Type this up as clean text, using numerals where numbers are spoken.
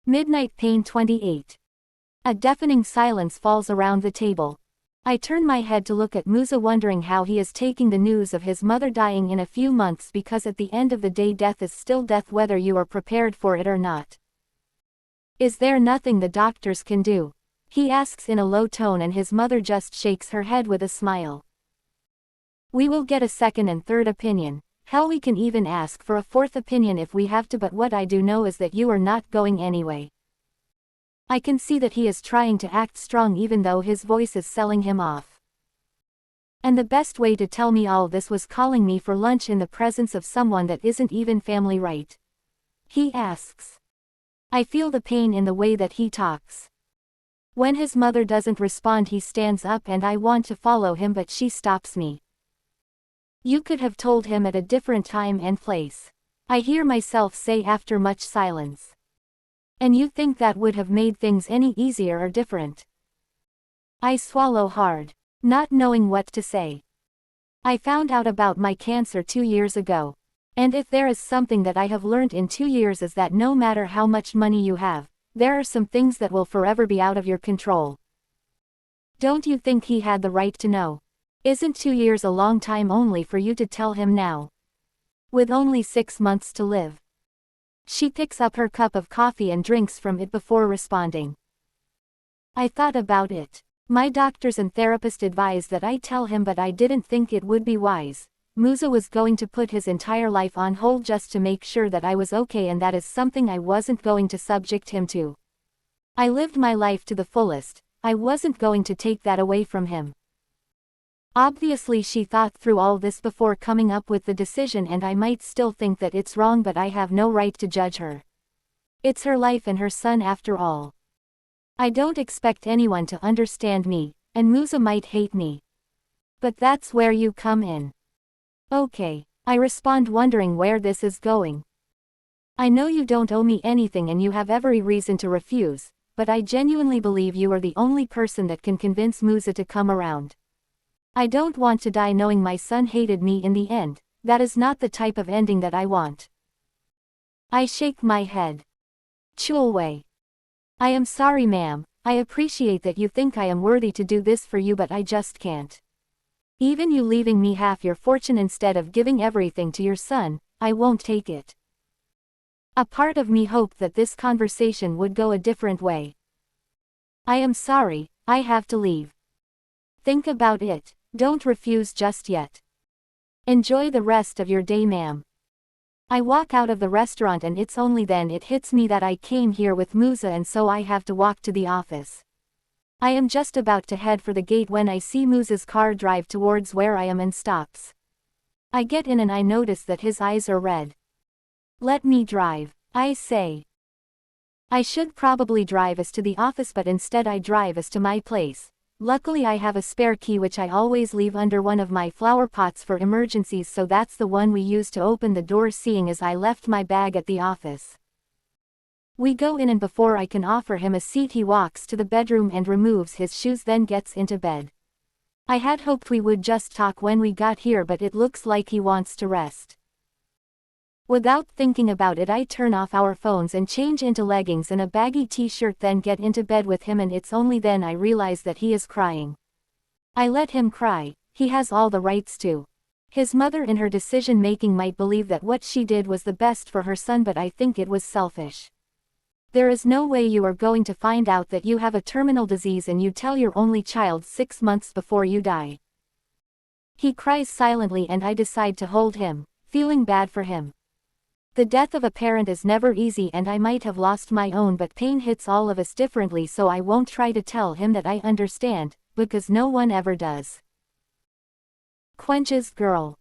Midnight Pain 28. A deafening silence falls around the table. I turn my head to look at Musa, wondering how he is taking the news of his mother dying in a few months, because at the end of the day death is still death whether you are prepared for it or not. Is there nothing the doctors can do? He asks in a low tone, and his mother just shakes her head with a smile. We will get a second and third opinion. Hell, we can even ask for a fourth opinion if we have to, but what I do know is that you are not going anyway. I can see that he is trying to act strong even though his voice is selling him off. And the best way to tell me all this was calling me for lunch in the presence of someone that isn't even family, right? He asks. I feel the pain in the way that he talks. When his mother doesn't respond, he stands up and I want to follow him, but she stops me. You could have told him at a different time and place. I hear myself say after much silence. And you think that would have made things any easier or different? I swallow hard, not knowing what to say. I found out about my cancer 2 years ago. And if there is something that I have learned in 2 years is that no matter how much money you have, there are some things that will forever be out of your control. Don't you think he had the right to know? Isn't 2 years a long time only for you to tell him now? With only 6 months to live. She picks up her cup of coffee and drinks from it before responding. I thought about it. My doctors and therapist advised that I tell him, but I didn't think it would be wise. Musa was going to put his entire life on hold just to make sure that I was okay, and that is something I wasn't going to subject him to. I lived my life to the fullest. I wasn't going to take that away from him. Obviously she thought through all this before coming up with the decision, and I might still think that it's wrong, but I have no right to judge her. It's her life and her son after all. I don't expect anyone to understand me, and Musa might hate me. But that's where you come in. Okay, I respond, wondering where this is going. I know you don't owe me anything and you have every reason to refuse, but I genuinely believe you are the only person that can convince Musa to come around. I don't want to die knowing my son hated me in the end. That is not the type of ending that I want. I shake my head. Chulwei. I am sorry, ma'am. I appreciate that you think I am worthy to do this for you, but I just can't. Even you leaving me half your fortune instead of giving everything to your son, I won't take it. A part of me hoped that this conversation would go a different way. I am sorry, I have to leave. Think about it. Don't refuse just yet. Enjoy the rest of your day, ma'am. I walk out of the restaurant and it's only then it hits me that I came here with Musa and so I have to walk to the office. I am just about to head for the gate when I see Musa's car drive towards where I am and stops. I get in and I notice that his eyes are red. Let me drive, I say. I should probably drive us to the office, but instead I drive us to my place. Luckily I have a spare key which I always leave under one of my flower pots for emergencies, so that's the one we use to open the door, seeing as I left my bag at the office. We go in and before I can offer him a seat he walks to the bedroom and removes his shoes, then gets into bed. I had hoped we would just talk when we got here, but it looks like he wants to rest. Without thinking about it, I turn off our phones and change into leggings and a baggy t-shirt, then get into bed with him, and it's only then I realize that he is crying. I let him cry, he has all the rights to. His mother in her decision-making might believe that what she did was the best for her son, but I think it was selfish. There is no way you are going to find out that you have a terminal disease and you tell your only child 6 months before you die. He cries silently and I decide to hold him, feeling bad for him. The death of a parent is never easy and I might have lost my own, but pain hits all of us differently, so I won't try to tell him that I understand, because no one ever does. Quench's girl.